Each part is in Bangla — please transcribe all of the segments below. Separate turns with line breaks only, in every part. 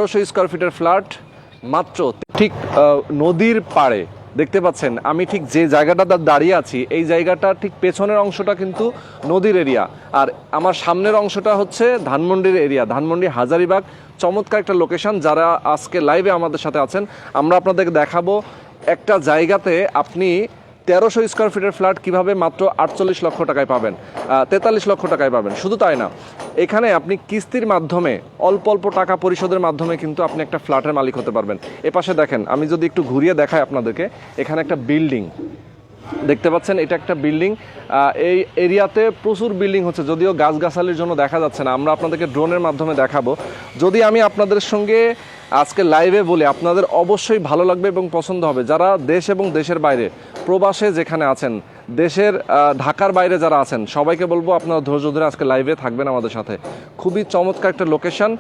১৩০০ স্কোয়ার ফিটের ফ্ল্যাট মাত্র ঠিক নদীর পাড়ে দেখতে পাচ্ছেন। আমি ঠিক যে জায়গাটাতে দাঁড়িয়ে আছি এই জায়গাটা ঠিক পেছনের অংশটা কিন্তু নদীর এরিয়া, আর আমার সামনের অংশটা হচ্ছে ধানমন্ডির এরিয়া, ধানমন্ডি হাজারীবাগ। চমৎকার একটা লোকেশন। যারা আজকে লাইভে আমাদের সাথে আছেন, আমরা আপনাদেরকে দেখাবো একটা জায়গাতে আপনি ১৩০০ স্কোয়ার ফিটের ফ্ল্যাট কীভাবে মাত্র ৪৮ লক্ষ টাকায় পাবেন, ৪৩ লক্ষ টাকায় পাবেন। শুধু তাই না, এখানে আপনি কিস্তির মাধ্যমে অল্প অল্প টাকা পরিশোধের মাধ্যমে কিন্তু আপনি একটা ফ্ল্যাটের মালিক হতে পারবেন। এপাশে দেখেন, আমি যদি একটু ঘুরিয়ে দেখাই আপনাদেরকে, এখানে একটা বিল্ডিং দেখতে পাচ্ছেন। এটা একটা বিল্ডিং, এই এরিয়াতে প্রচুর বিল্ডিং হচ্ছে, যদিও গাছগাছালির জন্য দেখা যাচ্ছে না। আমরা আপনাদেরকে ড্রোনের মাধ্যমে দেখাবো। যদি আমি আপনাদের সঙ্গে আজকে লাইভে বলি, আপনাদের অবশ্যই ভালো লাগবে এবং পছন্দ হবে। যারা দেশ এবং দেশের বাইরে প্রবাসে যেখানে আছেন, দেশের ঢাকার বাইরে যারা আছেন, সবাইকে বলবো আপনারা ধৈর্য ধরে আজকে লাইভে থাকবেন আমাদের সাথে। খুবই চমৎকার একটা লোকেশন।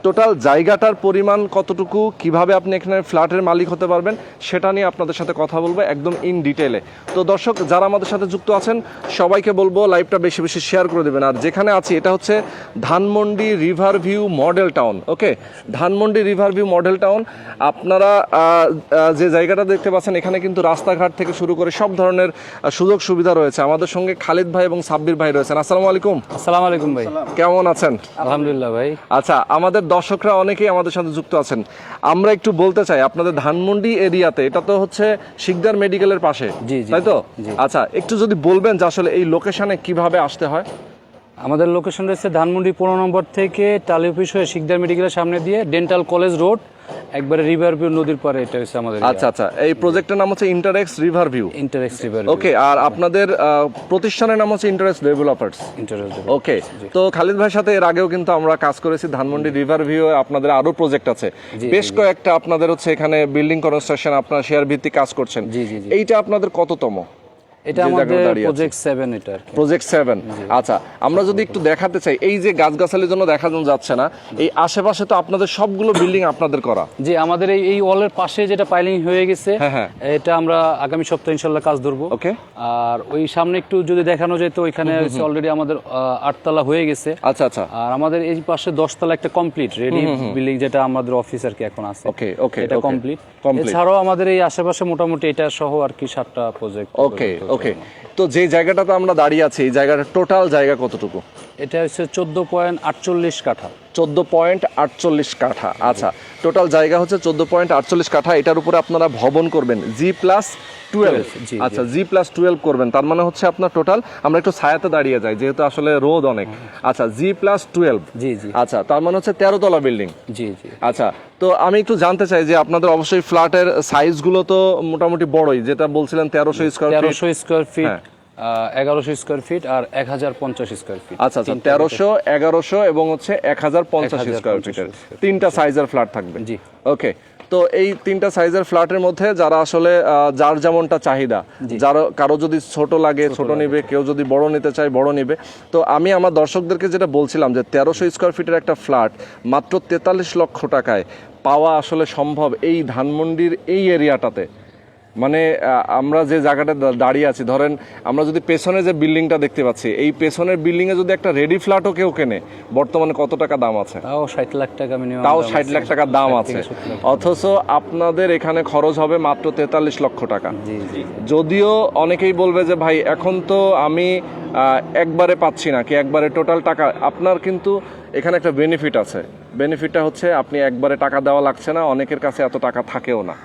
টোটাল জায়গাটার পরিমাণ কতটুকু, কিভাবে আপনি এখানে ফ্ল্যাটের মালিক হতে পারবেন, সেটা নিয়ে আপনাদের সাথে কথা বলবো একদম ইন ডিটেলে। তো দর্শক যারা আমাদের সাথে যুক্ত আছেন সবাইকে বলবো লাইভটা বেশি বেশি শেয়ার করে দেবেন। আর যেখানে আছি এটা হচ্ছে Dhanmondi river view model town. Okay, Dhanmondi river view model town. আপনারা যে জায়গাটা দেখতে পাচ্ছেন, এখানে কিন্তু রাস্তাঘাট থেকে শুরু করে সব ধরনের সুযোগ সুবিধা রয়েছে। আমাদের সঙ্গে খালিদ ভাই এবং সাব্বির ভাই রয়েছেন। আসসালামু আলাইকুম।
আসসালামু আলাইকুম ভাই,
কেমন আছেন?
আলহামদুলিল্লাহ ভাই।
আচ্ছা, আমাদের দর্শকরা অনেকেই আমাদের সাথে যুক্ত আছেন। আমরা একটু বলতে চাই, আপনাদের ধানমন্ডি এরিয়াতে, এটা তো হচ্ছে শিকদার মেডিকেলের পাশে, তাই তো? আচ্ছা, একটু যদি বলবেন যে আসলে এই লোকেশনে কিভাবে আসতে হয়।
আমাদের লোকেশন রয়েছে ধানমন্ডি 15 নম্বর থেকে টালি অফিস হয়ে শিকদার মেডিকেলের সামনে দিয়ে ডেন্টাল কলেজ রোড, একবারে রিভার ভিউ নদীর পাড়ে। এটা হচ্ছে আমাদের।
আচ্ছা আচ্ছা, এই প্রজেক্টের নাম হচ্ছে ইন্টারেক্স রিভার ভিউ।
ইন্টারেক্স রিভার।
ওকে, আর আপনাদের প্রতিষ্ঠানের নাম হচ্ছে ইন্টারেক্স ডেভেলপার্স। ওকে, তো খালিদ ভাইয়ের সাথে এর আগেও কিন্তু আমরা কাজ করেছি ধানমন্ডি রিভার ভিউ। আপনাদের আরো প্রজেক্ট আছে বেশ কয়েকটা। আপনাদের হচ্ছে এখানে বিল্ডিং কনস্ট্রাকশন, আপনারা শেয়ার ভিত্তিক কাজ করছেন। এইটা আপনাদের কততম?
এটা আমাদের প্রজেক্ট 7। এটা
প্রজেক্ট 7। আচ্ছা, আমরা যদি একটু দেখাতে চাই, এই যে গাছগাছালির জন্য দেখা যাচ্ছে না, এই আশেপাশে তো আপনাদের সবগুলো বিল্ডিং আপনাদের করা।
জি, আমাদের এই ওয়ালের পাশে যেটা পাইলিং হয়ে গেছে, এটা আমরা আগামী সপ্তাহে ইনশাআল্লাহ কাজ ধরবো।
ওকে,
আর ওই সামনে একটু যদি দেখানো যায়, তো ওইখানে অলরেডি আমাদের 8 তলা হয়ে গেছে।
আচ্ছা আচ্ছা,
আর আমাদের এই পাশে 10 তলা একটা কমপ্লিট রেডি বিল্ডিং, যেটা আমাদের অফিস আর কি এখন আছে।
ওকে ওকে,
এটা কমপ্লিট। এছাড়াও আমাদের এই আশেপাশে মোটামুটি এটা সহ আর কি 7টা প্রজেক্ট।
ওকে ওকে, তো যে জায়গাটাতে আমরা দাঁড়িয়ে আছি, এই জায়গাটা টোটাল জায়গা কতটুকু?
এটা হচ্ছে 14.48 কাঠা।
14.48 কাঠা। আচ্ছা, টোটাল জায়গা হচ্ছে 14.48 কাঠা। এটার উপরে আপনারা ভবন করবেন G+12। আচ্ছা, G+12 করবেন, তার মানে হচ্ছে আপনার টোটাল, আমরা একটু ছায়াতে দাঁড়িয়ে যাই যেহেতু আসলে রোদ অনেক। আচ্ছা, G+12।
জি জি।
আচ্ছা, তার মানে হচ্ছে 13 তলা বিল্ডিং।
জি জি।
আচ্ছা, তো আমি একটু জানতে চাই যে আপনাদের অবশ্যই ফ্ল্যাটের সাইজগুলো তো মোটামুটি বড়ই, যেটা বলছিলেন 1300 square feet.
1300 square feet, 1100 square feet আর 1050 স্কয়ার ফিট।
আচ্ছা আচ্ছা, 1300, 1100 এবং হচ্ছে 1050 স্কয়ার ফিটের তিনটা সাইজের ফ্ল্যাট থাকবে।
জি।
ওকে, তো এই তিনটা সাইজের ফ্ল্যাটের মধ্যে যারা আসলে যার যেমনটা চাহিদা, কারো যদি ছোট লাগে ছোট নিবে, কেউ যদি বড় নিতে চায় বড় নিবে। তো আমি আমার দর্শকদেরকে যেটা বলছিলাম যে 1300 স্কয়ার ফিটের একটা ফ্ল্যাট মাত্র 43 লক্ষ টাকায় পাওয়া আসলে সম্ভব এই ধানমন্ডির এই এরিয়াটাতে। মানে আমরা যে জায়গাটা দাঁড়িয়ে আছি, ধরেন আমরা যদি পেছনে যে বিল্ডিংটা দেখতে পাচ্ছি, এই পেছনের বিল্ডিংয়ে যদি একটা রেডি ফ্ল্যাটও কেউ কেনে, বর্তমানে কত টাকা দাম আছে?
তাও 60 লাখ টাকা মিনিমাম।
তাও 60 লাখ টাকা দাম আছে, অথচ আপনাদের এখানে খরচ হবে মাত্র 43 লক্ষ টাকা। যদিও অনেকেই বলবে যে ভাই এখন তো আমি একবারে পাচ্ছি না, কি একবারে টোটাল টাকা। আপনার কিন্তু এখানে একটা বেনিফিট আছে। বেনিফিটটা হচ্ছে আপনি একবারে টাকা দেওয়া লাগছে না, অনেকের কাছে এত টাকা থাকেও না।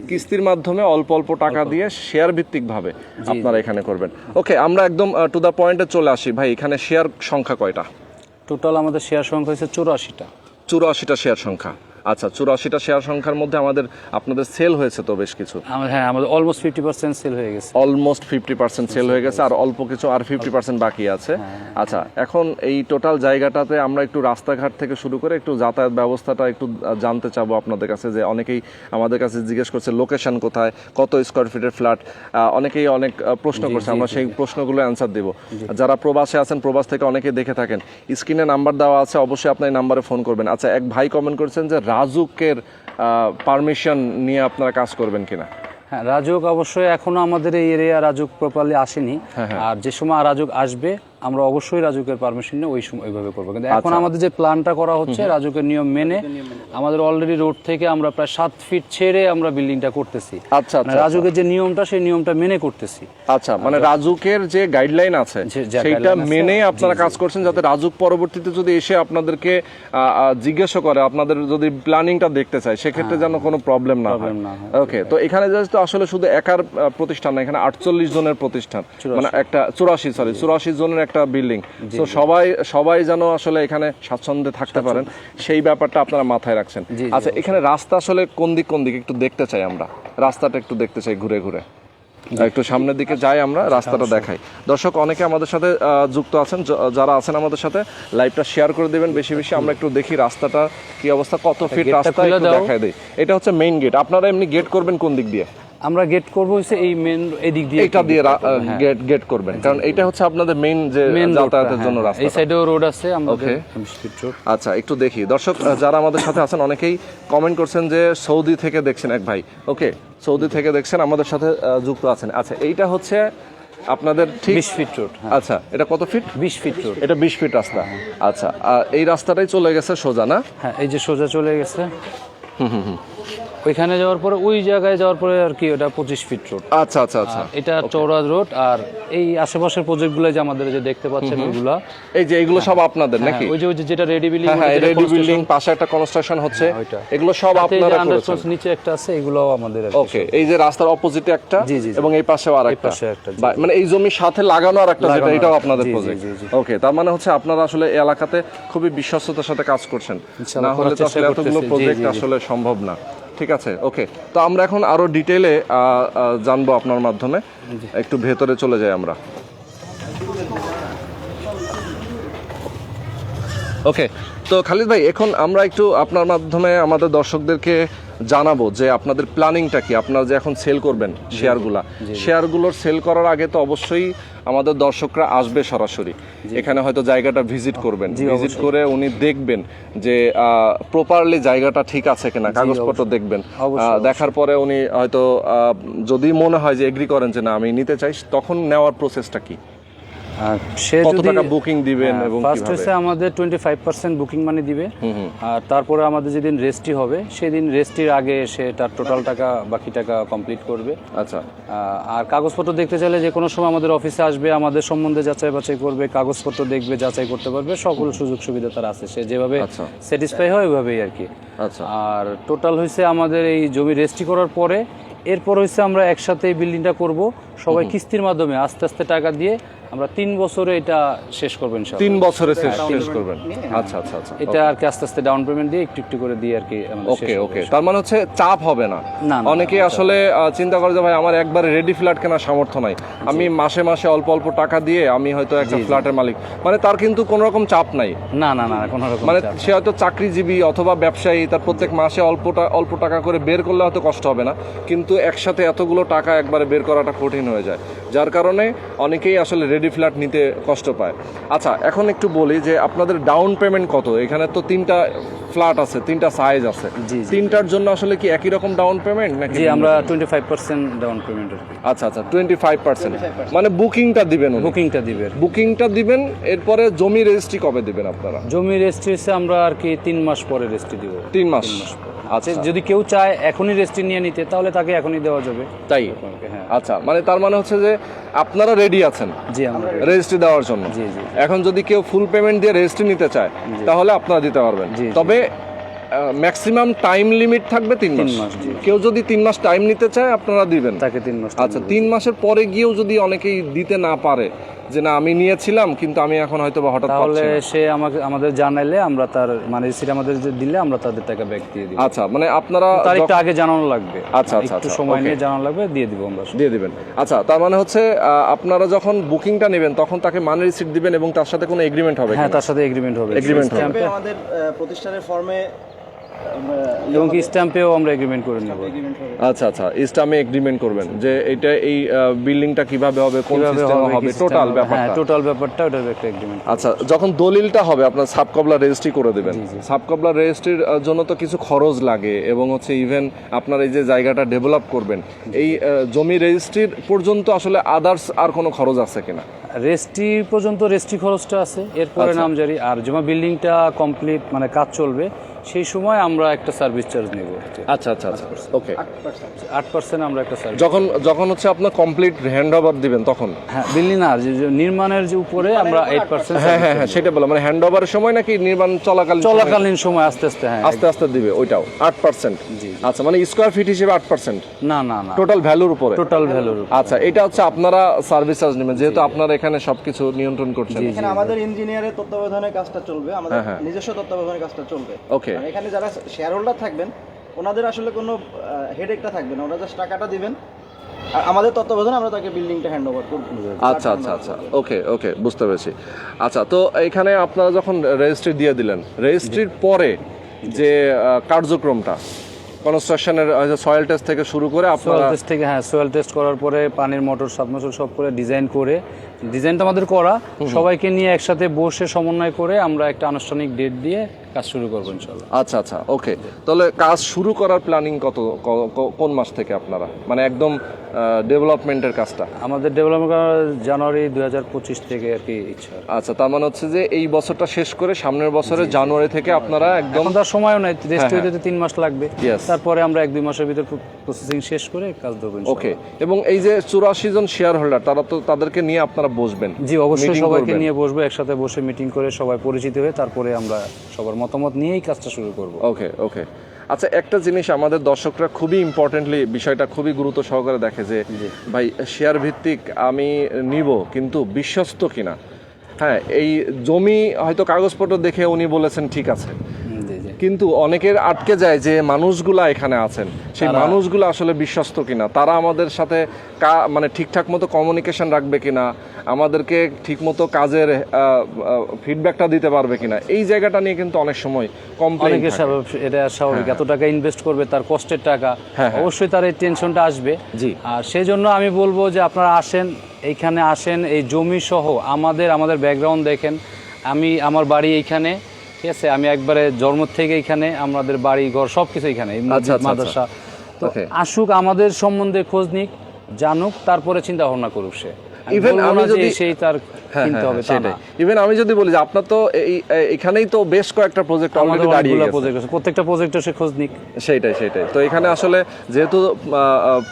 কিস্তির মাধ্যমে অল্প অল্প টাকা দিয়ে শেয়ার ভিত্তিক ভাবে আপনারা এখানে করবেন। ওকে, আমরা একদম টু দা পয়েন্টে চলে আসি। ভাই, এখানে শেয়ার সংখ্যা কয়টা?
টোটাল আমাদের শেয়ার সংখ্যা হচ্ছে 84টা।
84টা শেয়ার সংখ্যা। আচ্ছা, 84টা শেয়ার সংখ্যার মধ্যে আপনাদের সেল হয়েছে তো বেশ কিছু?
হ্যাঁ, আমাদের অলমোস্ট 50% সেল হয়ে গেছে।
অলমোস্ট 50% সেল হয়ে গেছে, আর অল্প কিছু আর 50% বাকি আছে। আচ্ছা, এখন এই টোটাল জায়গাটাতে আমরা একটু রাস্তাঘাট থেকে শুরু করে একটু যাতায়াত ব্যবস্থাটা একটু জানতে চাবো আপনাদের কাছে। যে অনেকেই আমাদের কাছে জিজ্ঞেস করছে লোকেশন কোথায়, কত স্কোয়ার ফিটের ফ্ল্যাট, অনেকেই অনেক প্রশ্ন করছে। আমরা সেই প্রশ্নগুলো অ্যান্সার দেবো। যারা প্রবাসে আছেন, প্রবাস থেকে অনেকেই দেখে থাকেন, স্ক্রিনে নাম্বার দেওয়া আছে, অবশ্যই আপনি এই নাম্বারে ফোন করবেন। আচ্ছা, এক ভাই কমেন্ট করছেন যে রাজুকের পারমিশন নিয়ে আপনারা কাজ করবেন কিনা?
হ্যাঁ, রাজুক অবশ্যই এখনো আমাদের এই এরিয়া রাজুক প্রপারলি আসেনি। আর যে সময় রাজুক আসবে আমরা অবশ্যই রাজুকের পারমিশন নিয়ে ওইভাবে করবো। কিন্তু এখন আমাদের যে প্ল্যানটা করা হচ্ছে রাজুকের নিয়ম মেনে, আমাদের অলরেডি রোড থেকে আমরা প্রায় 7 ফিট ছেড়ে আমরা বিল্ডিংটা করতেছি।
আচ্ছা
মানে রাজুকের যে নিয়মটা সেই নিয়মটা মেনে করতেছি।
আচ্ছা, মানে রাজুকের যে গাইডলাইন আছে সেইটা মেনে আপনারা কাজ করছেন, যাতে রাজুক পরবর্তীতে যদি এসে আপনাদেরকে জিজ্ঞাসা করে, আপনাদের যদি প্ল্যানিংটা দেখতে চায়, সেক্ষেত্রে যেন কোনো প্রবলেম না হয়। ওকে, তো এখানে তো আসলে শুধু একার প্রতিষ্ঠান না, এখানে 48 জনের প্রতিষ্ঠান, মানে একটা 84 জনের একটা বিল্ডিং। তো সবাই যেন আসলে এখানে স্বাচ্ছন্দ্যে থাকতে পারেন, সেই ব্যাপারটা আপনারা মাথায় রাখছেন। আচ্ছা, এখানে রাস্তা আসলে কোন দিক একটু দেখতে চাই আমরা, রাস্তাটা একটু দেখতে চাই ঘুরে ঘুরে। একটু সামনের দিকে যাই, আমরা রাস্তাটা দেখাই। দর্শক অনেকে আমাদের সাথে যুক্ত আছেন, যারা আছেন আমাদের সাথে লাইভটা শেয়ার করে দিবেন বেশি বেশি। আমরা একটু দেখি রাস্তাটা কি অবস্থা, কত ফিট রাস্তা একটু দেখাই দেই। এটা হচ্ছে মেইন গেট। আপনারা এমনি গেট করবেন কোন দিক দিয়ে?
আমরা গেট করব হচ্ছে এই মেইন এদিক দিয়ে,
এটা দিয়ে গেট করবেন, কারণ এটা হচ্ছে আপনাদের মেইন যে যাতায়াতের জন্য রাস্তা।
এই সাইডেও রোড আছে আমাদের।
আচ্ছা, একটু দেখি দর্শক যারা আমাদের সাথে আছেন, অনেকেই কমেন্ট করছেন যে সৌদি থেকে দেখছেন এক ভাই। ওকে, সৌদি থেকে দেখছেন, আমাদের সাথে যুক্ত আছেন। আচ্ছা, এইটা হচ্ছে আপনাদের ঠিক
20 ফিট রোড।
আচ্ছা, এটা কত ফিট?
20 fit road.
এটা 20 ফিট রাস্তা। আচ্ছা, এই রাস্তাটাই চলে গেছে সোজা না?
হ্যাঁ, এই যে সোজা চলে গেছে। ওইখানে যাওয়ার পরে ওই জায়গায় যাওয়ার পরে আর কি ওটা 25 ফিট রোড।
আচ্ছা আচ্ছা আচ্ছা,
এটা চৌড়া রোড। আর এই আশেপাশের প্রজেক্টগুলো যে আমাদের যে দেখতে পাচ্ছেন ওইগুলো,
এই যে এগুলো সব আপনাদের নাকি?
ওই যে যেটা রেডি বিল্ডিং,
হ্যাঁ রেডি বিল্ডিং, পাশে একটা কনস্ট্রাকশন হচ্ছে, এগুলো সব আপনারা করেছেন?
নিচে একটা আছে, এগুলোও আমাদের।
ওকে, এই যে রাস্তার অপোজিটে একটা এবং এই পাশেও আরেকটা, মানে এই জমির সাথে লাগানো আরেকটা, যেটা এটাও আপনাদের প্রজেক্ট। ওকে, তার মানে হচ্ছে আপনারা আসলে এই এলাকাতে খুবই বিশ্বস্ততার সাথে কাজ করছেন, না হলে তো আসলে এতগুলো প্রজেক্ট আসলে সম্ভব না। ঠিক আছে, ওকে। তো আমরা এখন আরো ডিটেইলে জানবো আপনার মাধ্যমে। একটু ভেতরে চলে যাই আমরা। ওকে, তো খালিদ ভাই, এখন আমরা একটু আপনার মাধ্যমে আমাদের দর্শকদেরকে জানাবো যে আপনাদের প্ল্যানিংটা কি। আপনারা যে এখন সেল করবেন শেয়ারগুলোর সেল করার আগে তো অবশ্যই আমাদের দর্শকরা আসবে সরাসরি এখানে, হয়তো জায়গাটা ভিজিট করবেন, ভিজিট করে উনি দেখবেন যে প্রপারলি জায়গাটা ঠিক আছে কিনা, কাগজপত্র দেখবেন। দেখার পরে উনি হয়তো যদি মনে হয় যে এগ্রি করেন যে না আমি নিতে চাই, তখন নেওয়ার প্রসেসটা কি? কত টাকা বুকিং দিবেন এবং
ফার্স্ট হচ্ছে আমাদের 25% বুকিং মানি দিবে। আর তারপরে আমাদের যেদিন রেজিস্ট্রি হবে সেদিন রেজিস্ট্রির আগে সে তার টোটাল টাকা, বাকি টাকা কমপ্লিট করবে।
আচ্ছা,
আর কাগজপত্র দেখতে চাইলে যে কোনো সময় আমাদের অফিসে আসবে, আমাদের সম্বন্ধে যাচাই বাছাই করবে, কাগজপত্র দেখবে, যাচাই করতে পারবে, সকল সুযোগ সুবিধা তার আছে। সে যেভাবে স্যাটিসফাই হয় ওইভাবেই আর কি।
আচ্ছা, আর
টোটাল হচ্ছে আমাদের এই জমি রেজিস্ট্রি করার পরে এরপর হচ্ছে আমরা একসাথে এই বিল্ডিংটা করব, সবাই কিস্তির মাধ্যমে আস্তে আস্তে টাকা দিয়ে আমরা 3 বছরে এটা শেষ করবেন।
3 বছরে শেষ করবেন? আচ্ছা আচ্ছা আচ্ছা,
এটা আর কি আস্তে আস্তে ডাউন পেমেন্ট দিয়ে একটু একটু করে দিয়ে আর কি।
ওকে ওকে, তার মানে হচ্ছে চাপ হবে না। অনেকেই আসলে চিন্তা করে যে ভাই আমার একবারে রেডি ফ্ল্যাট কেনার সামর্থ্য নাই, আমি মাসে মাসে অল্প অল্প টাকা দিয়ে আমি হয়তো একটা ফ্ল্যাটের মালিক, মানে তার কিন্তু কোনো রকম চাপ নাই।
না না না, কোনো রকম
মানে সে হয়তো চাকরিজীবী অথবা ব্যবসায়ী, তার প্রত্যেক মাসে অল্প টাকা করে বের করলে হয়তো কষ্ট হবে না, কিন্তু একসাথে এতগুলো টাকা একবারে বের করাটা কঠিন হয়ে যায়, যার কারণে অনেকেই আসলে রেডি ফ্ল্যাট নিতে কষ্ট পায়। আচ্ছা, এখন একটু বলি যে আপনাদের ডাউন পেমেন্ট কত? এখানে তো 3টা ফ্ল্যাট আছে, 3টা সাইজ আছে, 3টার জন্য আসলে কি একই রকম ডাউন পেমেন্ট নাকি?
জি, আমরা 25% ডাউন পেমেন্ট।
আচ্ছা আচ্ছা, 25%, মানে বুকিংটা দিবেন? বুকিংটা দিবেন। এরপরে জমি রেজিস্ট্রি কবে দিবেন আপনারা?
জমি রেজিস্ট্রি আমরা আর কি 3 মাস পরে রেজিস্ট্রি দিব।
3 মাস?
আচ্ছা, যদি কেউ চায় এখনই রেজিস্ট্রি নিয়ে নিতে তাহলে তাকে এখনই দেওয়া যাবে।
তাই? আচ্ছা, মানে তার মানে হচ্ছে যে আপনারা রেডি আছেন?
জি, আমরা
রেজিস্ট্রি দেওয়ার জন্য।
জি জি।
এখন যদি কেউ ফুল পেমেন্ট দিয়ে রেজিস্ট্রি নিতে চায় তাহলে আপনারা দিতে পারবেন, তবে ম্যাক্সিমাম টাইম লিমিট থাকবে 3 মাস। কেউ যদি 3 মাস টাইম নিতে চায় আপনারা দিবেন
তাকে 3 মাস।
আচ্ছা, 3 মাসের পরে গিয়েও যদি অনেকেই দিতে না পারে, যে না আমি নিয়েছিলাম কিন্তু আমি এখন হয়তো বা হঠাৎ,
তাহলে সে আমাদের জানাইলে আমরা তার মানে রিসিট আমাদের দিলে আমরা তাদের টাকা ব্যাক দিয়ে দিব।
আচ্ছা, মানে আপনারা
তারিখটা আগে জানানো লাগবে।
আচ্ছা আচ্ছা,
একটু সময় নিয়ে জানানো লাগবে, দিয়ে দিব আমরা,
দিয়ে দিবেন। আচ্ছা, তার মানে হচ্ছে আপনারা যখন বুকিংটা নেবেন তখন তাকে মানি রিসিট দিবেন এবং তার সাথে কোনো এগ্রিমেন্ট হবে?
হ্যাঁ, তার সাথে এগ্রিমেন্ট হবে।
এগ্রিমেন্ট হবে।
আমাদের প্রতিষ্ঠানের ফর্মে
এবং কি স্ট্যাম্পেও আমরা এগ্রিমেন্ট করে নেব।
আচ্ছা আচ্ছা, ইসলামে এগ্রিমেন্ট করবেন যে এটা এই বিল্ডিংটা কিভাবে হবে, কোন সিস্টেমে হবে, টোটাল
হ্যাঁ
ব্যাপারটা।
টোটাল ব্যাপারটা ওটার একটা এগ্রিমেন্ট।
আচ্ছা, যখন দলিলটা হবে আপনার সাবকবলা রেজিস্ট্রি করে দেবেন। সাবকবলা রেজিস্ট্রির জন্য তো কিছু খরচ লাগে এবং হচ্ছে ইভেন আপনার এই যে জায়গাটা ডেভেলপ করবেন, এই জমি রেজিস্ট্রির পর্যন্ত আসলে আদার্স আর কোনো খরচ আছে কিনা?
রেজিস্ট্রি পর্যন্ত রেজিস্ট্রি খরচটা আছে, এরপরে নামজারি আর জমা বিল্ডিংটা কমপ্লিট মানে কাজ চলবে সেই সময় আমরা একটা সার্ভিস চার্জ নেব।
আচ্ছা আচ্ছা আচ্ছা, ওকে।
8% আমরা একটা সার্ভিস
যখন হচ্ছে আপনার কমপ্লিট হ্যান্ড ওভার দিবেন তখন?
হ্যাঁ বিল্ডিং না, যে নির্মাণের যে উপরে আমরা 8%।
হ্যাঁ হ্যাঁ হ্যাঁ, সেটা বললাম, মানে হ্যান্ড ওভারের সময় নাকি নির্মাণ
চলাকালীন সময় আস্তে আস্তে। হ্যাঁ
আস্তে আস্তে দিবে ওইটাও 8%? আচ্ছা, মানে স্কোয়ার ফিট হিসেবে 8%?
না না না,
টোটাল ভ্যালুর উপরে?
টোটাল ভ্যালুর।
আচ্ছা, এটা হচ্ছে আপনারা সার্ভিস চার্জ নেবেন যেহেতু আপনারা এখানে সবকিছু নিয়ন্ত্রণ করছেন।
এখানে আমাদের ইঞ্জিনিয়ারের তত্ত্বাবধানে কাজটা চলবে, আমাদের নিজস্ব তত্ত্বাবধানে কাজটা চলবে।
ওকে।
আর এখানে যারা শেয়ার হোল্ডার থাকবেন ওনাদের আসলে কোনো হেডেকটা থাকবে না, ওরা জাস্ট টাকাটা দিবেন আর আমাদের তত্ত্বাবধানে আমরা তাকে বিল্ডিংটা হ্যান্ড ওভার করব।
আচ্ছা আচ্ছা আচ্ছা, ওকে ওকে, বুঝতে পেরেছি। আচ্ছা, তো এখানে আপনারা যখন রেজিস্ট্রি দিয়ে দিলেন, রেজিস্ট্রির পরে যে কার্যক্রমটা কনস্ট্রাকশনের সয়েল টেস্ট থেকে শুরু করে
সোয়েল
আপনারা
টেস্ট থেকে, হ্যাঁ সোয়েল টেস্ট করার পরে পানির মোটর সাবমার্সিবল সব করে ডিজাইন করে, ডিজাইনটা আমাদের করা, সবাইকে নিয়ে একসাথে বসে সমন্বয় করে আমরা একটা আনুষ্ঠানিক ডেট দিয়ে কাজ শুরু করবো ইনশাআল্লাহ।
আচ্ছা আচ্ছা, ওকে। তাহলে কাজ শুরু করার প্ল্যানিং কোন মাস থেকে আপনারা, মানে একদম ডেভেলপমেন্টের কাজটা?
আমাদের ডেভেলপমেন্ট জানুয়ারি 2025 থেকে আর কি ইচ্ছা।
আচ্ছা, তার মানে হচ্ছে যে এই বছরটা শেষ করে সামনের বছরের জানুয়ারি থেকে আপনারা একদম।
এখন তার সময়ও নাই, রেস্ট হইতে 3 মাস লাগবে।
Yes.
তারপরে আমরা 1-2 মাসের ভিতর প্রসেসিং শেষ করে কাজ ধরবো ইনশাআল্লাহ।
ওকে। এবং এই যে 84 জন শেয়ার হোল্ডার, তারা তো তাদেরকে নিয়ে আপনারা বসবেন?
জি অবশ্যই,
meeting
সবাইকে
করবেন?
নিয়ে বসবো, একসাথে বসে মিটিং করে সবাই পরিচিত হয়ে তারপরে আমরা সবার মতামত নিয়েই কাজটা শুরু করব।
ওকে ওকে। আচ্ছা, একটা জিনিস আমাদের দর্শকরা খুবই ইম্পর্টেন্টলি বিষয়টা খুবই গুরুত্ব সহকারে দেখে যে ভাই শেয়ার ভিত্তিক আমি নিব কিন্তু বিশ্বস্ত কিনা। হ্যাঁ, এই জমি হয়তো কাগজপত্র দেখে উনি বলেছেন ঠিক আছে,
জি জি।
কিন্তু অনেকের আটকে যায় যে মানুষগুলা এখানে আছেন, সেই মানুষগুলো আসলে বিশ্বস্ত কিনা, তারা আমাদের সাথে মানে ঠিকঠাক মতো কমিউনিকেশন রাখবে কিনা, আমাদেরকে ঠিকমতো কাজের ফিডব্যাকটা দিতে পারবে কিনা, এই জায়গাটা নিয়ে কিন্তু অনেক সময় কমপ্লেইন
অনেকে এটা স্বাভাবিক, এত টাকা ইনভেস্ট করবে, তার কষ্টের টাকা, অবশ্যই তার এই টেনশনটা আসবে।
জি।
আর সেই জন্য আমি বলবো যে আপনারা আসেন, এইখানে আসেন, এই জমি সহ আমাদের ব্যাকগ্রাউন্ড দেখেন। আমার বাড়ি এইখানে, ঠিক আছে, আমি একবারে জন্ম থেকে এইখানে, আমাদের বাড়ি ঘর সবকিছু এইখানে, মাদ্রাসা। তো আসুক, আমাদের সম্বন্ধে খোঁজ নিক, জানুক, তারপরে চিন্তা ভাবনা করুক সে।
ইভেন আমি যদি
সেই তার কিনতে হবে তা না।
ইভেন আমি যদি বলি যে আপনার তো এখানেই তো বেশ কয়েকটা প্রজেক্ট অলরেডি দাঁড়িয়ে গেছে,
প্রত্যেকটা প্রজেক্টে সে খোঁজ নিক।
সেটাই। তো এখানে আসলে যেহেতু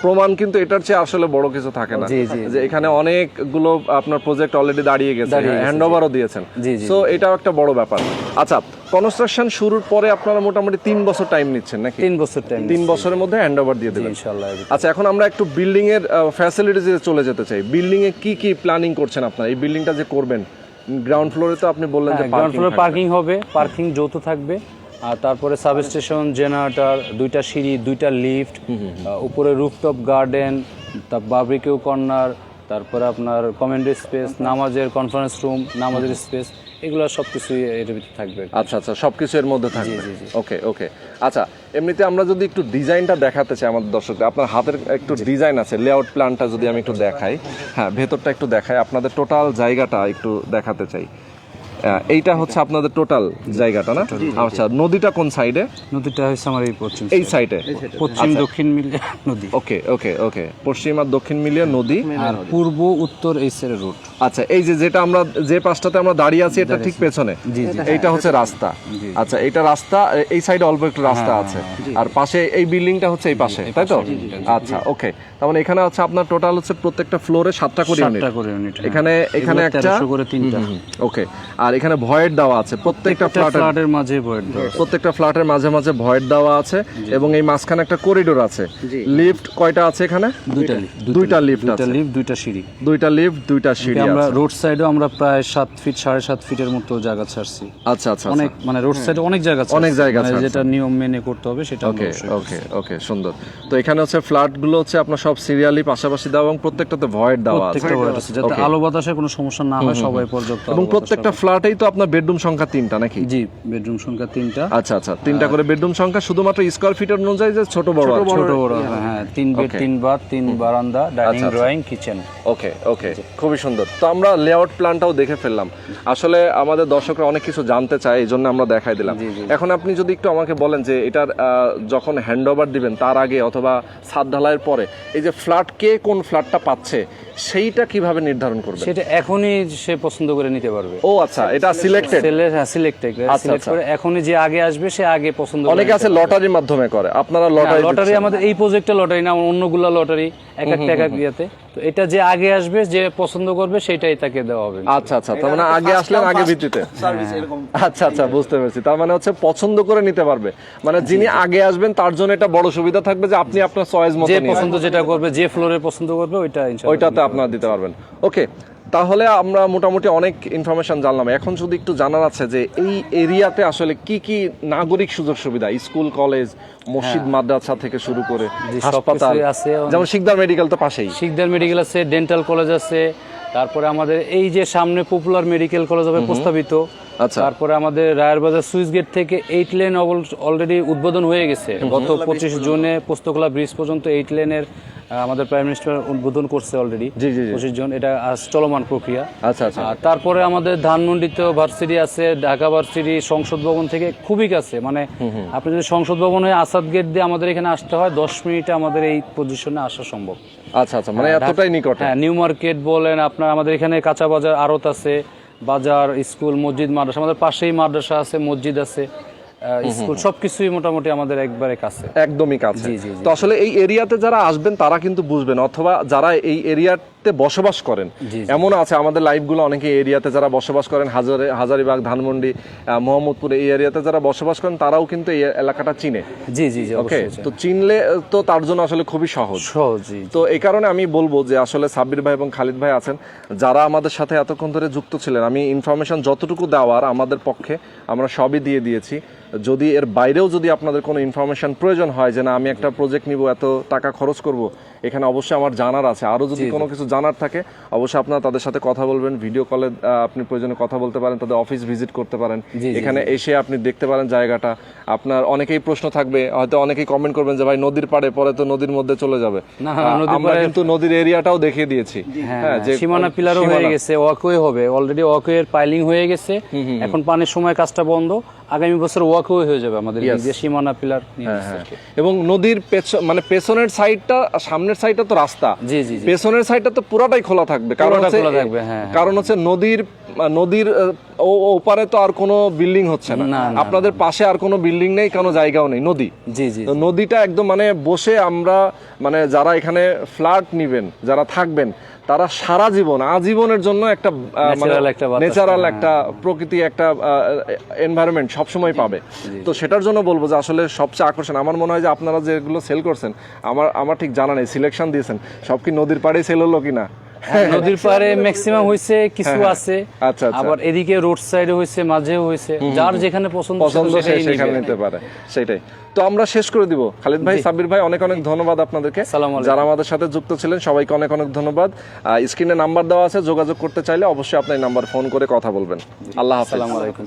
প্রমাণ কিন্তু এটার চেয়ে আসলে বড় কিছু থাকে না, যে এখানে অনেকগুলো আপনার প্রজেক্ট অলরেডি দাঁড়িয়ে গেছে, হ্যান্ডওভারও দিয়েছেন, সো এটাও একটা বড় ব্যাপার। আচ্ছা, কনস্ট্রাকশন শুরুর পরে আপনারা মোটামুটি 3 বছর টাইম নিচ্ছেন নাকি?
3 বছর টাইম,
3 বছরের মধ্যে হ্যান্ডওভার দিয়ে দেবেন
ইনশাআল্লাহ।
আচ্ছা, এখন আমরা একটু বিল্ডিং এর ফ্যাসিলিটিজে চলে যেতে চাই। বিল্ডিং এ কি কি প্ল্যানিং করছেন আপনারা? এই বিল্ডিংটা যে করবেন, গ্রাউন্ড ফ্লোরে তো আপনি বললেন যে
গ্রাউন্ড ফ্লোরে পার্কিং হবে, পার্কিং যৌথ থাকবে, আর তারপরে সাবস্টেশন, জেনারেটর, 2টা সিঁড়ি, 2টা লিফট, উপরে রুফটপ গার্ডেন, তারপর বারবিকিউ কর্নার, তারপরে আপনার কমেন্ডি স্পেস, নামাজের কনফারেন্স রুম, নামাজের স্পেস, এগুলো সবকিছুই এর ভিতরে থাকবে।
আচ্ছা আচ্ছা, সবকিছু এর মধ্যে থাকবে। ওকে ওকে। আচ্ছা, এমনিতে আমরা যদি একটু ডিজাইনটা দেখাতে চাই আমাদের দর্শকদের, আপনার হাতের একটু ডিজাইন আছে, লেআউট প্ল্যানটা যদি আমি একটু দেখাই, হ্যাঁ ভেতরটা একটু দেখাই, আপনাদের টোটাল জায়গাটা একটু দেখাতে চাই। এইটা হচ্ছে আপনাদের টোটাল জায়গাটা না? আচ্ছা, নদীটা কোন সাইডে?
নদীটা হচ্ছে আমার এই পশ্চিম,
এই সাইডে,
পশ্চিম দক্ষিণ মিলিয়ে নদী।
ওকে ওকে ওকে, পশ্চিম আর দক্ষিণ মিলিয়ে নদী,
আর পূর্ব উত্তর এই সাইডের রুট।
আচ্ছা, এই যেটা আমরা যে পাশটাতে আমরা দাঁড়িয়ে আছি এটা ঠিক পেছনে, এইটা হচ্ছে রাস্তা। আচ্ছা, এইটা রাস্তা, এই সাইডে অল্প একটু রাস্তা আছে, আর পাশে এই বিল্ডিংটা হচ্ছে এই পাশে, তাই তো? আচ্ছা, ওকে। তার মানে এখানে হচ্ছে আপনার টোটাল হচ্ছে প্রত্যেকটা ফ্লোরে 7টা করে ইউনিট, এখানে একটা
করে 3টা।
ওকে। আর এখানে ভয়েড দেওয়া আছে প্রত্যেকটা
ফ্ল্যাটের মাঝে, ভয়েড দেওয়া,
প্রত্যেকটা ফ্ল্যাটের মাঝে মাঝে ভয়েড দেওয়া আছে, এবং এই মাঝখানে একটা করিডোর আছে। লিফট কয়টা আছে এখানে? 2টা লিফট আছে,
2টা সিঁড়ি,
2টা লিফট, 2টা সিঁড়ি।
আমরা রোড সাইডেও আমরা প্রায় 7 ফিট 7.5 ফিটের মতো জায়গা ছাড়ছি।
আচ্ছা আচ্ছা,
অনেক, মানে রোড সাইডে অনেক জায়গা ছাড়ছি,
অনেক জায়গা ছাড়ছি,
যেটা নিয়ম মেনে করতে হবে সেটা।
ওকে ওকে ওকে, সুন্দর। তো এখানে হচ্ছে ফ্ল্যাট গুলো হচ্ছে আপনার সব সিরিয়ালি পাশাপাশি দেওয়া, এবং প্রত্যেকটাতে ভয়েড দেওয়া আছে,
প্রত্যেকটা ভয়েড আছে, যাতে আলো বাতাসের কোনো সমস্যা না হয়, সবাই পর্যাপ্ত,
এবং প্রত্যেকটা ফ্ল্যাট ফ্ল্যাটেই তো আপনার বেডরুম সংখ্যা 3টা নাকি?
জি, বেডরুম সংখ্যা 3টা।
আচ্ছা আচ্ছা, 3টা করে বেডরুম সংখ্যা, শুধুমাত্র স্কয়ার ফিট অনুযায়ী যে ছোট বড় আছে?
ছোট বড়, হ্যাঁ, 3 বেড, 3 বাথ, 3 বারান্দা, ডাইনিং, ড্রয়িং, কিচেন।
ওকে ওকে, খুবই সুন্দর। তো আমরা লেআউট প্ল্যানটাও দেখে ফেললাম। আসলে আমাদের দর্শকরা অনেক কিছু জানতে চায়, এই জন্য আমরা দেখাই দিলাম। এখন আপনি যদি একটু আমাকে বলেন যে এটার যখন হ্যান্ড ওভার দিবেন তার আগে অথবা ছাদ ঢালাইয়ের পরে এই যে ফ্ল্যাট, কে কোন ফ্ল্যাটটা পাচ্ছে সেইটা কিভাবে নির্ধারণ করবে?
সেটা এখনই সে পছন্দ করে নিতে পারবে।
ও আচ্ছা, এটা সিলেক্টেড?
সিলেক্টেড করে এখনই যে আগে আসবে সে আগে পছন্দ করে।
অনেকে আছে লটারির মাধ্যমে করে, আপনারা
লটারি, আমাদের এই প্রজেক্টটা লটারি না, অন্যগুলা লটারি, এক একটা ইয়েতে। তো এটা যে আগে আসবে, যে পছন্দ করবে সেটাই তাকে দেওয়া হবে।
আচ্ছা আচ্ছা, তার মানে আগে আসলেন আগে ভিত্তিতে
সার্ভিস এরকম।
আচ্ছা আচ্ছা, বুঝতে পেরেছি। তার মানে হচ্ছে পছন্দ করে নিতে পারবে, মানে যিনি আগে আসবেন তার জন্য এটা বড় সুবিধা থাকবে যে আপনি আপনার চয়েস মতো
যে
নিয়ে
পছন্দ যেটা করবে, যে ফ্লোরে পছন্দ করবে ওইটা ইনশাআল্লাহ
ওইটাতে আপনারা দিতে পারবেন। ওকে, তাহলে আমরা মোটামুটি অনেক ইনফরমেশন জানলাম। এখন শুধু একটু জানার আছে যে এই এরিয়াতে আসলে কি কি নাগরিক সুযোগ সুবিধা, স্কুল, কলেজ, মসজিদ, মাদ্রাসা থেকে শুরু করে হাসপাতাল
আছে।
যেমন শিকদার মেডিকেল তো পাশেই,
শিকদার মেডিকেল আছে, ডেন্টাল কলেজ আছে, তারপরে আমাদের এই যে সামনে পপুলার মেডিকেল কলেজ হবে প্রস্তাবিত।
আচ্ছা,
তারপরে আমাদের রায়ের বাজার সুইচ গেট থেকে 8 লেন অলরেডি উদ্বোধন হয়ে গেছে। গত 25 জুনে পোস্তকলা ব্রিজ পর্যন্ত 8 লেনের আমাদের প্রাইম মিনিস্টার উদ্বোধন করছে অলরেডি।
জি জি জি,
25 জন, এটা আজ চলমান প্রক্রিয়া।
আচ্ছা আচ্ছা,
আর তারপরে আমাদের ধানমন্ডিতেও ভার্সিটি আছে, ঢাকা ভার্সিটি সংসদ ভবন থেকে খুবই কাছে। মানে আপনি যদি সংসদ ভবন হয়ে আসাদ গেট দিয়ে আমাদের এখানে আসতে হয়, 10 মিনিটে আমাদের এই পজিশনে আসা সম্ভব।
আচ্ছা আচ্ছা, মানে এতটাই নিকটে।
হ্যাঁ, নিউ মার্কেট বলেন আপনার, আমাদের এখানে কাঁচা বাজার, আড়ত আছে, বাজার, স্কুল, মসজিদ, মাদ্রাসা, আমাদের পাশেই মাদ্রাসা আছে, মসজিদ আছে, স্কুল, সবকিছুই মোটামুটি আমাদের একবারে কাছে,
একদমই কাছে।
জি, জি, জি।
তো আসলে এই এরিয়াতে যারা আসবেন তারা কিন্তু বুঝবেন, অথবা যারা এই এরিয়াতে বসবাস করেন,
জি, জি।
এমন আছে আমাদের লাইভগুলো অনেকে এরিয়াতে যারা বসবাস করেন, হাজারিবাগ, ধানমন্ডি, মোহাম্মদপুর, এই এরিয়াতে যারা বসবাস করেন তারাও কিন্তু এই এলাকাটা চিনে।
জি জি জি,
ওকে,
অবশ্যই
তো চিনলে তো তার জন্য আসলে খুবই সহজ।
সহজই।
তো এই কারণে আমি বলবো যে আসলে সাব্বির ভাই এবং খালিদ ভাই আছেন যারা আমাদের সাথে এতক্ষণ ধরে যুক্ত ছিলেন। আমি ইনফরমেশন যতটুকু দেওয়ার আমাদের পক্ষে আমরা সবই দিয়ে দিয়েছি। যদি এর বাইরেও যদি আপনাদের কোনো ইনফরমেশন প্রয়োজন হয় যে না আমি একটা প্রজেক্ট নিব, এত টাকা খরচ করব, এখানে অবশ্যই আমার জানার আছে, আরও যদি কোনো কিছু জানার থাকে অবশ্যই আপনারা তাদের সাথে কথা বলবেন। ভিডিও কলে আপনি প্রয়োজনে কথা বলতে পারেন, তাদের অফিস ভিজিট করতে পারেন, এখানে এসে আপনি দেখতে পারেন জায়গাটা। আপনার অনেকেই প্রশ্ন থাকবে, হয়তো অনেকেই কমেন্ট করবেন যে ভাই নদীর পাড়ে, পরে তো নদীর মধ্যে চলে যাবে। আমরা কিন্তু নদীর এরিয়াটাও দেখিয়ে দিয়েছি।
হ্যাঁ, যে সীমানা পিলারও হয়ে গেছে, ওয়াকওয়ে হবে, অলরেডি ওয়াকওয়ে এর পাইলিং হয়ে গেছে। এখন পানির সময় কাজটা বন্ধ, আগামী বছর ওয়াকওয়ে হয়ে যাবে আমাদের যে সীমানা পিলার নিয়ে।
এবং নদীর মানে পেছনের সাইডটা, সামনের সাইডটা তো রাস্তা,
জি জি,
পেছনের সাইডটা তো পুরাটাই খোলা থাকবে। কারণ হচ্ছে নদীর ওপারে তো আর কোনো বিল্ডিং হচ্ছে না, আপনাদের পাশে আর কোনো বিল্ডিং নেই, কোনো জায়গাও নেই, নদী।
জি জি,
নদীটা একদম মানে বসে আমরা মানে যারা এখানে ফ্ল্যাট নিবেন, যারা থাকবেন, তারা সারা জীবন, আজীবনের জন্য একটা ন্যাচারাল একটা প্রকৃতি, একটা এনভায়রনমেন্ট সবসময় পাবে। তো সেটার জন্য বলবো যে আসলে সবচেয়ে আকর্ষণ আমার মনে হয় যে আপনারা যেগুলো সেল করছেন, আমার ঠিক জানা নেই, সিলেকশন দিয়েছেন সব কি নদীর পাড়েই সেল হলো কিনা?
নদীর পাড়ে ম্যাক্সিমাম হইছে, কিছু আছে,
আচ্ছা,
আবার এদিকে রোড সাইডে হইছে, মাঝেও হইছে, যার যেখানে পছন্দ
সেখানে নিতে পারে, সেটাই। তো আমরা শেষ করে দিব। খালিদ ভাই, সাব্বির ভাই, অনেক অনেক ধন্যবাদ আপনাদেরকে, যারা আমাদের সাথে যুক্ত ছিলেন সবাইকে অনেক অনেক ধন্যবাদ। স্ক্রিনে নাম্বার দেওয়া আছে, যোগাযোগ করতে চাইলে অবশ্যই আপনার নাম্বার ফোন করে কথা বলবেন। আল্লাহ হাফেজ।
আসসালামু আলাইকুম।